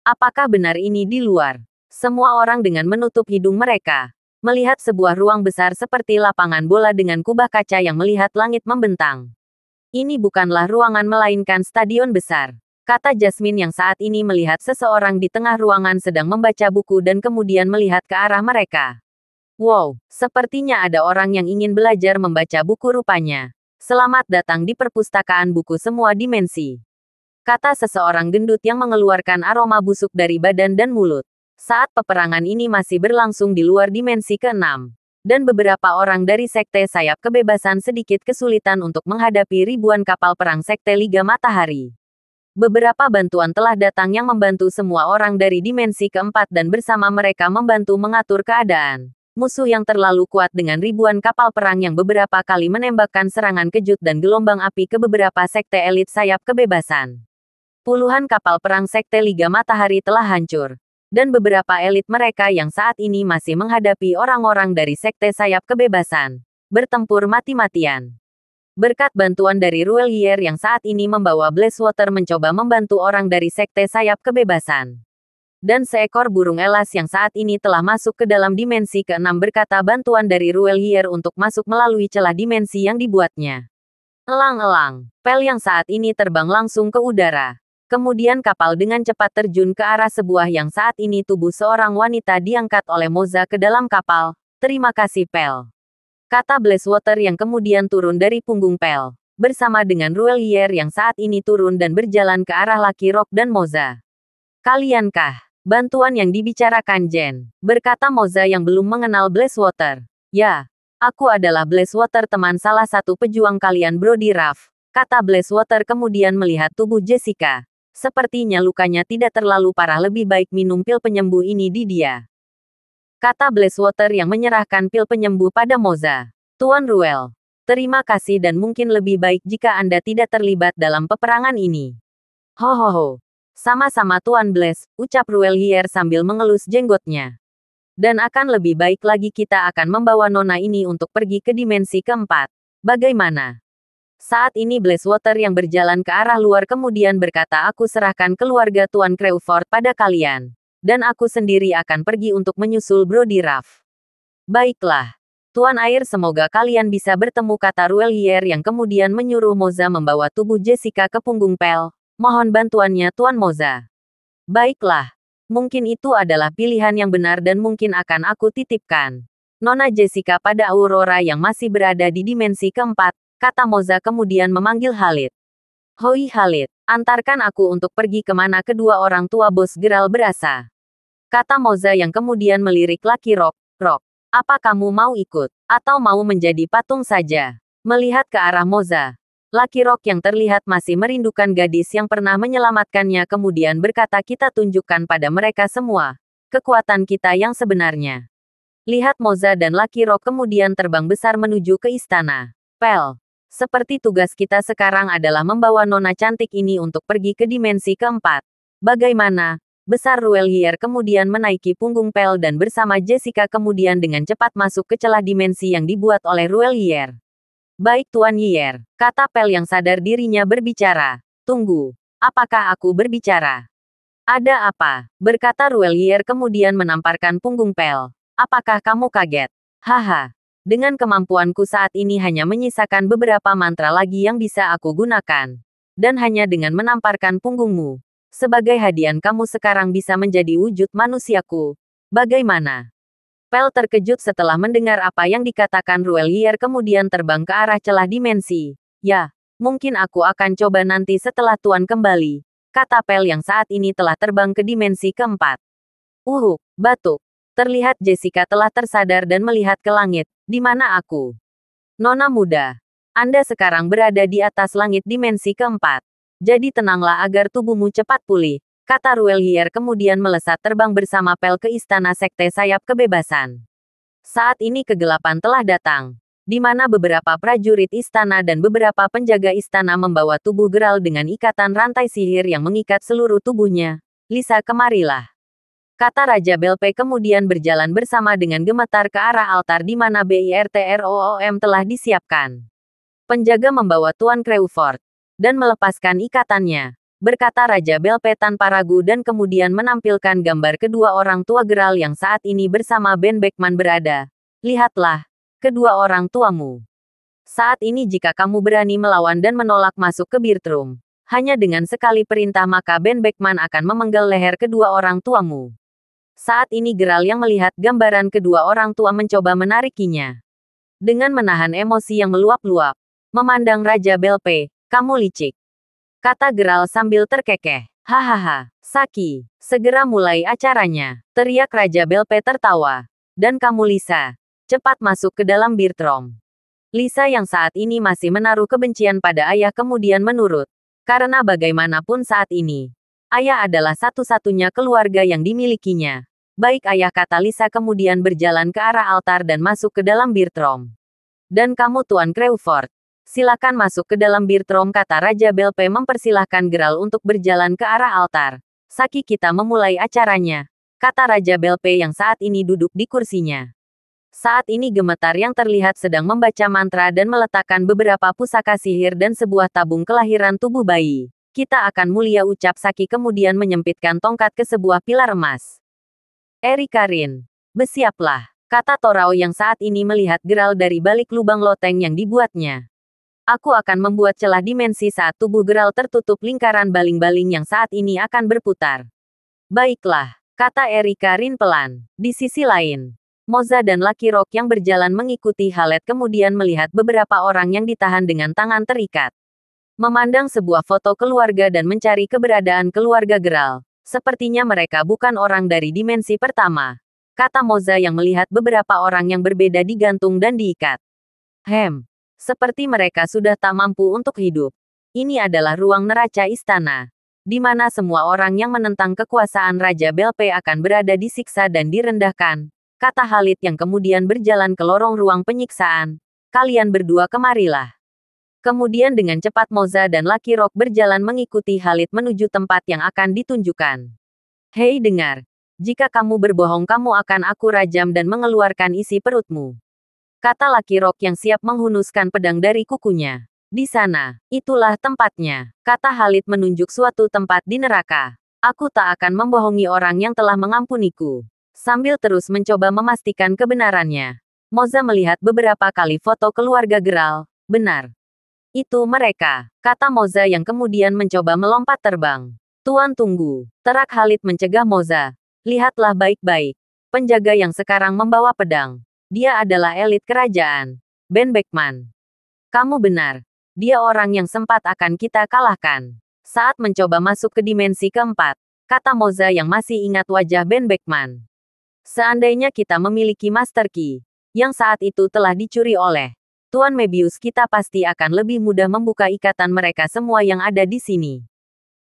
Apakah benar ini di luar? Semua orang dengan menutup hidung mereka. Melihat sebuah ruang besar seperti lapangan bola dengan kubah kaca yang melihat langit membentang. Ini bukanlah ruangan melainkan stadion besar. Kata Jasmine yang saat ini melihat seseorang di tengah ruangan sedang membaca buku dan kemudian melihat ke arah mereka. Wow, sepertinya ada orang yang ingin belajar membaca buku rupanya. Selamat datang di perpustakaan buku semua dimensi. Kata seseorang gendut yang mengeluarkan aroma busuk dari badan dan mulut. Saat peperangan ini masih berlangsung di luar dimensi ke-6. Dan beberapa orang dari Sekte Sayap Kebebasan sedikit kesulitan untuk menghadapi ribuan kapal perang Sekte Liga Matahari. Beberapa bantuan telah datang yang membantu semua orang dari dimensi ke-4 dan bersama mereka membantu mengatur keadaan. Musuh yang terlalu kuat dengan ribuan kapal perang yang beberapa kali menembakkan serangan kejut dan gelombang api ke beberapa Sekte Elit Sayap Kebebasan. Puluhan kapal perang Sekte Liga Matahari telah hancur. Dan beberapa elit mereka yang saat ini masih menghadapi orang-orang dari Sekte Sayap Kebebasan. Bertempur mati-matian. Berkat bantuan dari Ruelier yang saat ini membawa Blazewater mencoba membantu orang dari Sekte Sayap Kebebasan. Dan seekor burung elas yang saat ini telah masuk ke dalam dimensi ke-6 berkata bantuan dari Ruelier untuk masuk melalui celah dimensi yang dibuatnya. Elang-elang. Pel yang saat ini terbang langsung ke udara. Kemudian kapal dengan cepat terjun ke arah sebuah yang saat ini tubuh seorang wanita diangkat oleh Moza ke dalam kapal. Terima kasih Pel. Kata Blazewater yang kemudian turun dari punggung Pel. Bersama dengan Ruelier yang saat ini turun dan berjalan ke arah Lucky Rock dan Moza. Kaliankah? Bantuan yang dibicarakan Jen. Berkata Moza yang belum mengenal Blazewater. Ya. Aku adalah Blazewater teman salah satu pejuang kalian Brody Ruff. Kata Blazewater kemudian melihat tubuh Jessica. Sepertinya lukanya tidak terlalu parah lebih baik minum pil penyembuh ini di dia. Kata Blazewater yang menyerahkan pil penyembuh pada Moza. Tuan Ruel. Terima kasih dan mungkin lebih baik jika Anda tidak terlibat dalam peperangan ini. Hohoho. Sama-sama Tuan Blaze, ucap Ruelier sambil mengelus jenggotnya. Dan akan lebih baik lagi kita akan membawa nona ini untuk pergi ke dimensi ke-4. Bagaimana? Saat ini Blazewater yang berjalan ke arah luar kemudian berkata, aku serahkan keluarga Tuan Crawford pada kalian. Dan aku sendiri akan pergi untuk menyusul Brody Ruff. Baiklah. Tuan Air, semoga kalian bisa bertemu, kata Ruelier yang kemudian menyuruh Moza membawa tubuh Jessica ke punggung Pel. Mohon bantuannya Tuan Moza. Baiklah. Mungkin itu adalah pilihan yang benar dan mungkin akan aku titipkan Nona Jessica pada Aurora yang masih berada di dimensi keempat, kata Moza kemudian memanggil Khalid. Hoi Khalid, antarkan aku untuk pergi kemana kedua orang tua bos Geralt berasa. Kata Moza yang kemudian melirik Lucky Rock. Rock, apa kamu mau ikut? Atau mau menjadi patung saja? Melihat ke arah Moza, Lucky Rock yang terlihat masih merindukan gadis yang pernah menyelamatkannya kemudian berkata, kita tunjukkan pada mereka semua kekuatan kita yang sebenarnya. Lihat Moza dan Lucky Rock kemudian terbang besar menuju ke istana. Pel, seperti tugas kita sekarang adalah membawa nona cantik ini untuk pergi ke dimensi keempat. Bagaimana? Besar Ruelier kemudian menaiki punggung Pel dan bersama Jessica kemudian dengan cepat masuk ke celah dimensi yang dibuat oleh Ruelier. Baik Tuan Yier, kata Pel yang sadar dirinya berbicara. Tunggu, apakah aku berbicara? Ada apa? Berkata Ruelier kemudian menamparkan punggung Pel. Apakah kamu kaget? Haha, dengan kemampuanku saat ini hanya menyisakan beberapa mantra lagi yang bisa aku gunakan. Dan hanya dengan menamparkan punggungmu. Sebagai hadiah kamu sekarang bisa menjadi wujud manusiaku. Bagaimana? Pel terkejut setelah mendengar apa yang dikatakan Ruelier kemudian terbang ke arah celah dimensi. Ya, mungkin aku akan coba nanti setelah Tuan kembali, kata Pel yang saat ini telah terbang ke dimensi keempat. Batuk. Terlihat Jessica telah tersadar dan melihat ke langit. Di mana aku? Nona muda, Anda sekarang berada di atas langit dimensi keempat. Jadi tenanglah agar tubuhmu cepat pulih, kata Ruelier kemudian melesat terbang bersama Pel ke istana Sekte Sayap Kebebasan. Saat ini kegelapan telah datang, di mana beberapa prajurit istana dan beberapa penjaga istana membawa tubuh Geralt dengan ikatan rantai sihir yang mengikat seluruh tubuhnya. Lisa, kemarilah. Kata Raja Belpe kemudian berjalan bersama dengan gemetar ke arah altar di mana BIRTROOM telah disiapkan. Penjaga membawa Tuan Crawford dan melepaskan ikatannya. Berkata Raja Belpe tanpa ragu dan kemudian menampilkan gambar kedua orang tua Geralt yang saat ini bersama Ben Beckman berada. Lihatlah, kedua orang tuamu. Saat ini jika kamu berani melawan dan menolak masuk ke Birtrum, hanya dengan sekali perintah maka Ben Beckman akan memenggal leher kedua orang tuamu. Saat ini Geralt yang melihat gambaran kedua orang tua mencoba menarikinya. Dengan menahan emosi yang meluap-luap, memandang Raja Belpe, kamu licik. Kata Geralt sambil terkekeh. Hahaha, Saki, segera mulai acaranya. Teriak Raja Belpe tertawa. Dan kamu Lisa, cepat masuk ke dalam Birtrum. Lisa yang saat ini masih menaruh kebencian pada ayah kemudian menurut. Karena bagaimanapun saat ini, ayah adalah satu-satunya keluarga yang dimilikinya. Baik ayah, kata Lisa kemudian berjalan ke arah altar dan masuk ke dalam Birtrum. Dan kamu Tuan Crawford, silakan masuk ke dalam Birtrum, kata Raja Belpe mempersilahkan Geralt untuk berjalan ke arah altar. Saki, kita memulai acaranya, kata Raja Belpe yang saat ini duduk di kursinya. Saat ini Gemetar yang terlihat sedang membaca mantra dan meletakkan beberapa pusaka sihir dan sebuah tabung kelahiran tubuh bayi. Kita akan mulia, ucap Saki kemudian menyempitkan tongkat ke sebuah pilar emas. Erika Rin, bersiaplah, kata Torao yang saat ini melihat Geralt dari balik lubang loteng yang dibuatnya. Aku akan membuat celah dimensi saat tubuh Geralt tertutup lingkaran baling-baling yang saat ini akan berputar. Baiklah, kata Erika Rin pelan. Di sisi lain, Moza dan Lucky Rock yang berjalan mengikuti Khaled kemudian melihat beberapa orang yang ditahan dengan tangan terikat. Memandang sebuah foto keluarga dan mencari keberadaan keluarga Geralt. Sepertinya mereka bukan orang dari dimensi pertama, kata Moza yang melihat beberapa orang yang berbeda digantung dan diikat. Seperti mereka sudah tak mampu untuk hidup. Ini adalah ruang neraca istana, di mana semua orang yang menentang kekuasaan Raja Belpe akan berada disiksa dan direndahkan, kata Khalid yang kemudian berjalan ke lorong ruang penyiksaan. Kalian berdua kemarilah. Kemudian dengan cepat Moza dan Lucky Rock berjalan mengikuti Khalid menuju tempat yang akan ditunjukkan. Hei dengar, jika kamu berbohong kamu akan aku rajam dan mengeluarkan isi perutmu, kata Lucky Rock yang siap menghunuskan pedang dari kukunya. Di sana, itulah tempatnya, kata Khalid menunjuk suatu tempat di neraka. Aku tak akan membohongi orang yang telah mengampuniku. Sambil terus mencoba memastikan kebenarannya. Moza melihat beberapa kali foto keluarga Geralt. Benar. Itu mereka, kata Moza yang kemudian mencoba melompat terbang. Tuan tunggu, terak Khalid mencegah Moza. Lihatlah baik-baik. Penjaga yang sekarang membawa pedang. Dia adalah elit kerajaan. Ben Beckman. Kamu benar. Dia orang yang sempat akan kita kalahkan. Saat mencoba masuk ke dimensi keempat, kata Moza yang masih ingat wajah Ben Beckman. Seandainya kita memiliki Master Key, yang saat itu telah dicuri oleh Tuan Mebius, kita pasti akan lebih mudah membuka ikatan mereka semua yang ada di sini.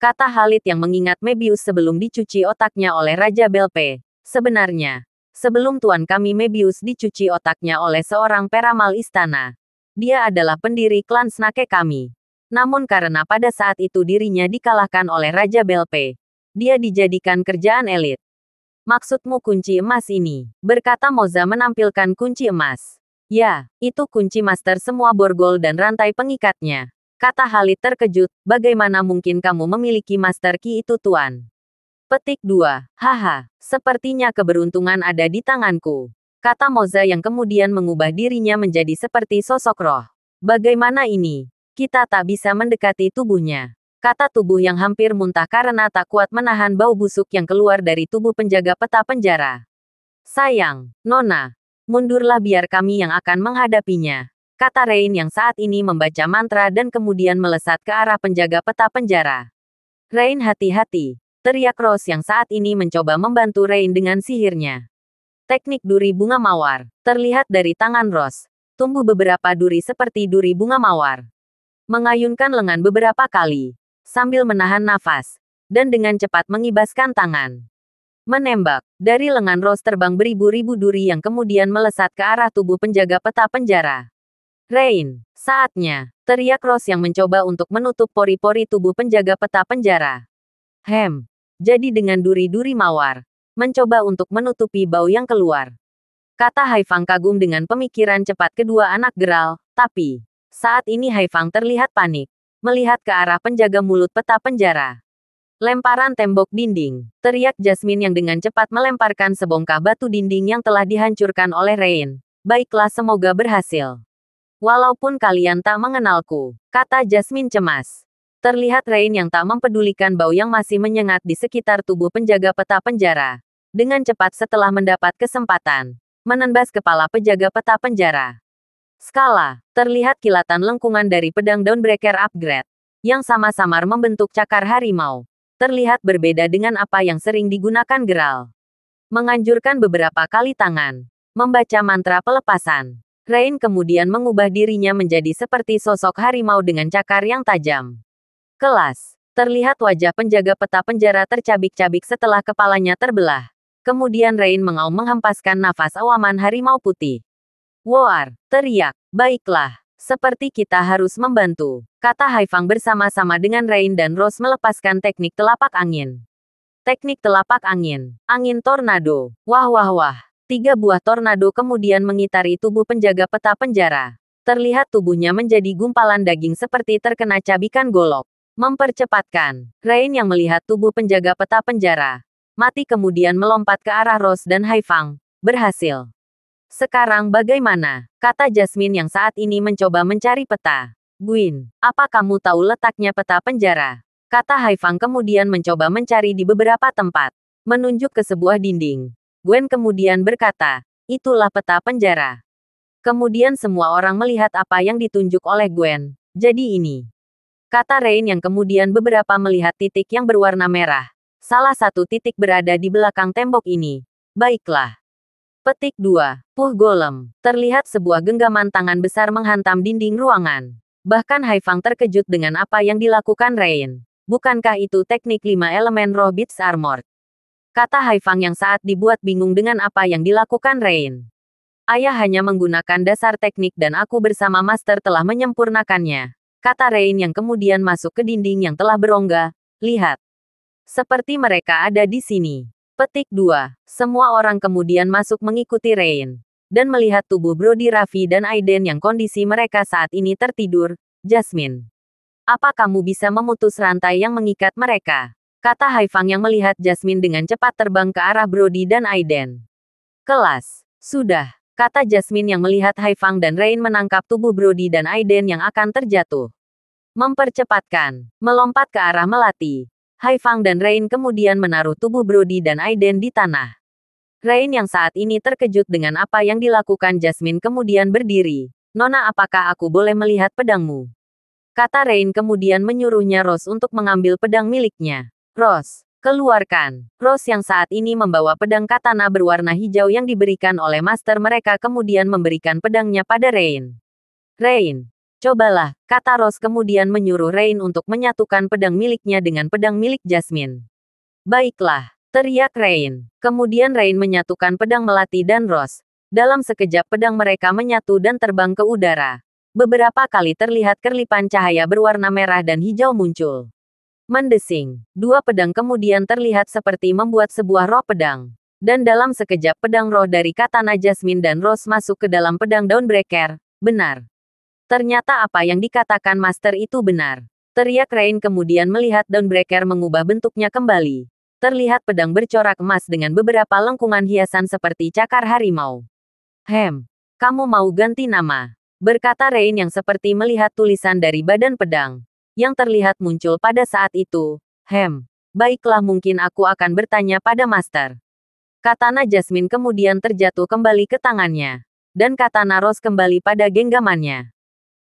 Kata Khalid yang mengingat Mebius sebelum dicuci otaknya oleh Raja Belpe. Sebenarnya, sebelum tuan kami Mebius dicuci otaknya oleh seorang peramal istana, dia adalah pendiri klan Snake kami. Namun karena pada saat itu dirinya dikalahkan oleh Raja Belpe, dia dijadikan kerjaan elit. Maksudmu kunci emas ini, berkata Moza menampilkan kunci emas. Ya, itu kunci master semua borgol dan rantai pengikatnya. Kata Khalid terkejut, bagaimana mungkin kamu memiliki Master Key itu tuan? Petik 2. Haha, sepertinya keberuntungan ada di tanganku. Kata Moza yang kemudian mengubah dirinya menjadi seperti sosok roh. Bagaimana ini? Kita tak bisa mendekati tubuhnya. Kata tubuh yang hampir muntah karena tak kuat menahan bau busuk yang keluar dari tubuh penjaga peta penjara. Sayang, Nona. Mundurlah biar kami yang akan menghadapinya. Kata Rain yang saat ini membaca mantra dan kemudian melesat ke arah penjaga peta penjara. Rain hati-hati. Teriak Rose yang saat ini mencoba membantu Rain dengan sihirnya. Teknik duri bunga mawar. Terlihat dari tangan Rose. Tumbuh beberapa duri seperti duri bunga mawar. Mengayunkan lengan beberapa kali. Sambil menahan nafas. Dan dengan cepat mengibaskan tangan. Menembak. Dari lengan Rose terbang beribu-ribu duri yang kemudian melesat ke arah tubuh penjaga peta penjara. Rain, saatnya. Teriak Rose yang mencoba untuk menutup pori-pori tubuh penjaga peta penjara. Jadi dengan duri-duri mawar. Mencoba untuk menutupi bau yang keluar. Kata Haifang kagum dengan pemikiran cepat kedua anak Geralt, tapi saat ini Haifang terlihat panik. Melihat ke arah penjaga mulut peta penjara. Lemparan tembok dinding. Teriak Jasmine yang dengan cepat melemparkan sebongkah batu dinding yang telah dihancurkan oleh Rain. Baiklah, semoga berhasil. Walaupun kalian tak mengenalku, kata Jasmine cemas. Terlihat Rain yang tak mempedulikan bau yang masih menyengat di sekitar tubuh penjaga peta penjara. Dengan cepat setelah mendapat kesempatan, menembas kepala penjaga peta penjara. Skala, terlihat kilatan lengkungan dari pedang Dawnbreaker upgrade, yang sama-samar membentuk cakar harimau. Terlihat berbeda dengan apa yang sering digunakan Geralt. Menganjurkan beberapa kali tangan. Membaca mantra pelepasan. Rain kemudian mengubah dirinya menjadi seperti sosok harimau dengan cakar yang tajam. Kelas. Terlihat wajah penjaga peta penjara tercabik-cabik setelah kepalanya terbelah. Kemudian Rain mengaum menghempaskan nafas awaman harimau putih. War, teriak. Baiklah. Seperti kita harus membantu, kata Haifang bersama-sama dengan Rain dan Rose melepaskan teknik telapak angin. Teknik telapak angin, angin tornado. Wah wah wah. 3 buah tornado kemudian mengitari tubuh penjaga peta penjara. Terlihat tubuhnya menjadi gumpalan daging seperti terkena cabikan golok. Mempercepatkan, Rain yang melihat tubuh penjaga peta penjara mati kemudian melompat ke arah Rose dan Haifang. Berhasil. Sekarang bagaimana? Kata Jasmine yang saat ini mencoba mencari peta. Gwyn, apa kamu tahu letaknya peta penjara? Kata Haifang kemudian mencoba mencari di beberapa tempat. Menunjuk ke sebuah dinding. Gwen kemudian berkata, itulah peta penjara. Kemudian semua orang melihat apa yang ditunjuk oleh Gwen. Jadi ini. Kata Rain yang kemudian beberapa melihat titik yang berwarna merah. Salah satu titik berada di belakang tembok ini. Baiklah. Petik 2. Puh Golem. Terlihat sebuah genggaman tangan besar menghantam dinding ruangan. Bahkan Haifang terkejut dengan apa yang dilakukan Rain. Bukankah itu teknik 5 elemen roh Beats Armor? Kata Haifang yang saat dibuat bingung dengan apa yang dilakukan Rain. Ayah hanya menggunakan dasar teknik dan aku bersama Master telah menyempurnakannya. Kata Rain yang kemudian masuk ke dinding yang telah berongga. Lihat. Seperti mereka ada di sini. Petik 2. Semua orang kemudian masuk mengikuti Rain. Dan melihat tubuh Brody Raffi dan Aiden yang kondisi mereka saat ini tertidur. Jasmine. Apa kamu bisa memutus rantai yang mengikat mereka? Kata Haifang yang melihat Jasmine dengan cepat terbang ke arah Brody dan Aiden. Kelas. Sudah. Kata Jasmine yang melihat Haifang dan Rain menangkap tubuh Brody dan Aiden yang akan terjatuh. Mempercepatkan. Melompat ke arah Melati. Haifang dan Rain kemudian menaruh tubuh Brody dan Aiden di tanah. Rain yang saat ini terkejut dengan apa yang dilakukan Jasmine kemudian berdiri. Nona, apakah aku boleh melihat pedangmu? Kata Rain kemudian menyuruhnya Rose untuk mengambil pedang miliknya. Rose, keluarkan. Rose yang saat ini membawa pedang katana berwarna hijau yang diberikan oleh master mereka kemudian memberikan pedangnya pada Rain. Rain, cobalah, kata Rose kemudian menyuruh Rain untuk menyatukan pedang miliknya dengan pedang milik Jasmine. Baiklah, teriak Rain. Kemudian Rain menyatukan pedang Melati dan Rose. Dalam sekejap pedang mereka menyatu dan terbang ke udara. Beberapa kali terlihat kerlipan cahaya berwarna merah dan hijau muncul. Mendesing, dua pedang kemudian terlihat seperti membuat sebuah roh pedang. Dan dalam sekejap pedang roh dari katana Jasmine dan Rose masuk ke dalam pedang Dawnbreaker. Benar. Ternyata apa yang dikatakan Master itu benar. Teriak Rain kemudian melihat Dawnbreaker mengubah bentuknya kembali. Terlihat pedang bercorak emas dengan beberapa lengkungan hiasan seperti cakar harimau. Kamu mau ganti nama? Berkata Rain yang seperti melihat tulisan dari badan pedang. Yang terlihat muncul pada saat itu. Baiklah, mungkin aku akan bertanya pada Master. Katana Jasmine kemudian terjatuh kembali ke tangannya. Dan katana Rose kembali pada genggamannya.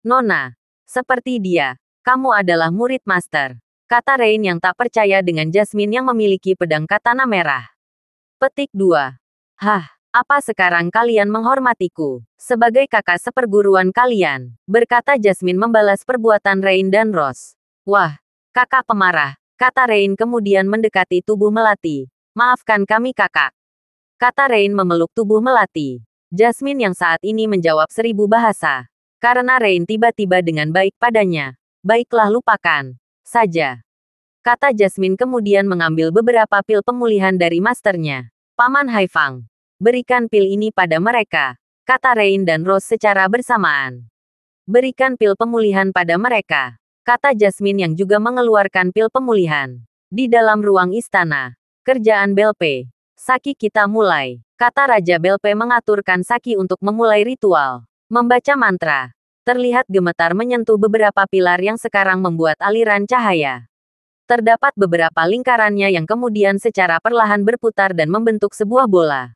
Nona, seperti dia, kamu adalah murid Master. Kata Rain yang tak percaya dengan Jasmine yang memiliki pedang katana merah. Petik 2. Apa sekarang kalian menghormatiku? Sebagai kakak seperguruan kalian, berkata Jasmine membalas perbuatan Rain dan Rose. Wah, kakak pemarah, kata Rain kemudian mendekati tubuh Melati. Maafkan kami kakak. Kata Rain memeluk tubuh Melati. Jasmine yang saat ini menjawab 1000 bahasa. Karena Rain tiba-tiba dengan baik padanya. Baiklah, lupakan saja. Kata Jasmine kemudian mengambil beberapa pil pemulihan dari masternya. Paman Haifang. Berikan pil ini pada mereka, kata Rain dan Rose secara bersamaan. Berikan pil pemulihan pada mereka, kata Jasmine yang juga mengeluarkan pil pemulihan. Di dalam ruang istana, kerjaan Belpe. Saki kita mulai, kata Raja Belpe mengaturkan Saki untuk memulai ritual. Membaca mantra. Terlihat gemetar menyentuh beberapa pilar yang sekarang membuat aliran cahaya. Terdapat beberapa lingkarannya yang kemudian secara perlahan berputar dan membentuk sebuah bola.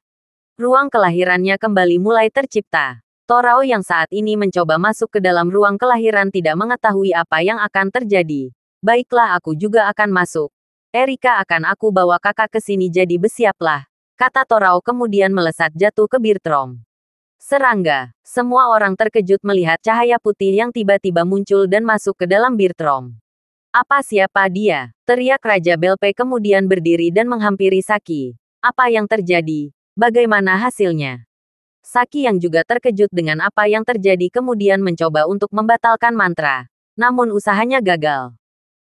Ruang kelahirannya kembali mulai tercipta. Torao yang saat ini mencoba masuk ke dalam ruang kelahiran tidak mengetahui apa yang akan terjadi. Baiklah, aku juga akan masuk. Erika, akan aku bawa kakak ke sini, jadi bersiaplah. Kata Torao kemudian melesat jatuh ke Birtrom. Serangga. Semua orang terkejut melihat cahaya putih yang tiba-tiba muncul dan masuk ke dalam Birtrom. Siapa dia? Teriak Raja Belpe kemudian berdiri dan menghampiri Saki. Apa yang terjadi? Bagaimana hasilnya? Saki yang juga terkejut dengan apa yang terjadi kemudian mencoba untuk membatalkan mantra. Namun usahanya gagal.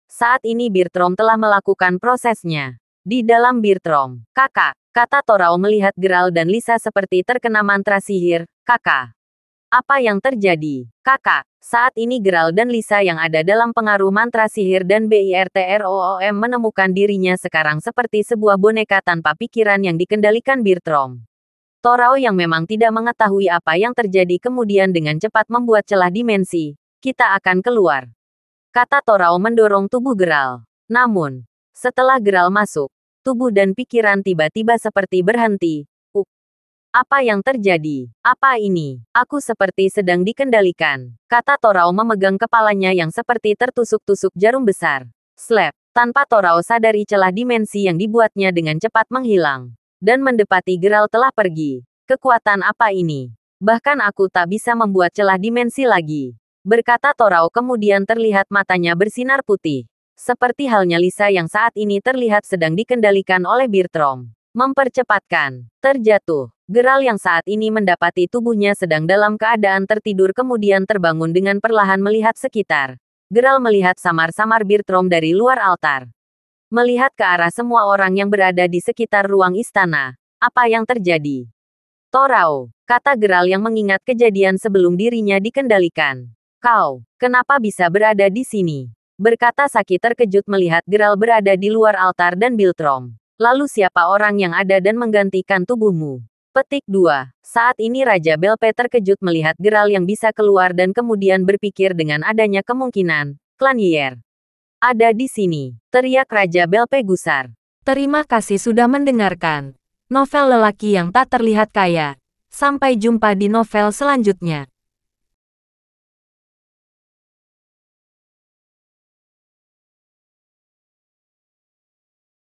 Saat ini Birtrom telah melakukan prosesnya. Di dalam Birtrom, kakak, kata Torao melihat Geralt dan Lisa seperti terkena mantra sihir. Kakak. Apa yang terjadi? Kakak, saat ini Geralt dan Lisa yang ada dalam pengaruh mantra sihir dan Birtroom menemukan dirinya sekarang seperti sebuah boneka tanpa pikiran yang dikendalikan Birtrom. Torao yang memang tidak mengetahui apa yang terjadi kemudian dengan cepat membuat celah dimensi. Kita akan keluar. Kata Torao mendorong tubuh Geralt. Namun, setelah Geralt masuk, tubuh dan pikiran tiba-tiba seperti berhenti. Apa yang terjadi? Apa ini? Aku seperti sedang dikendalikan. Kata Torao memegang kepalanya yang seperti tertusuk-tusuk jarum besar. Slap. Tanpa Torao sadari celah dimensi yang dibuatnya dengan cepat menghilang. Dan mendepati Geralt telah pergi. Kekuatan apa ini? Bahkan aku tak bisa membuat celah dimensi lagi. Berkata Torao kemudian terlihat matanya bersinar putih. Seperti halnya Lisa yang saat ini terlihat sedang dikendalikan oleh Birtrom. Mempercepatkan. Terjatuh. Geralt yang saat ini mendapati tubuhnya sedang dalam keadaan tertidur kemudian terbangun dengan perlahan melihat sekitar. Geralt melihat samar-samar Birtrom dari luar altar. Melihat ke arah semua orang yang berada di sekitar ruang istana. Apa yang terjadi? Torao, kata Geralt yang mengingat kejadian sebelum dirinya dikendalikan. Kau, kenapa bisa berada di sini? Berkata Saki terkejut melihat Geralt berada di luar altar dan Biltrom. Lalu siapa orang yang ada dan menggantikan tubuhmu? Petik 2. Saat ini Raja Belpe terkejut melihat Geralt yang bisa keluar dan kemudian berpikir dengan adanya kemungkinan, klan Yer ada di sini. Teriak Raja Belpe gusar. Terima kasih sudah mendengarkan novel lelaki yang tak terlihat kaya. Sampai jumpa di novel selanjutnya.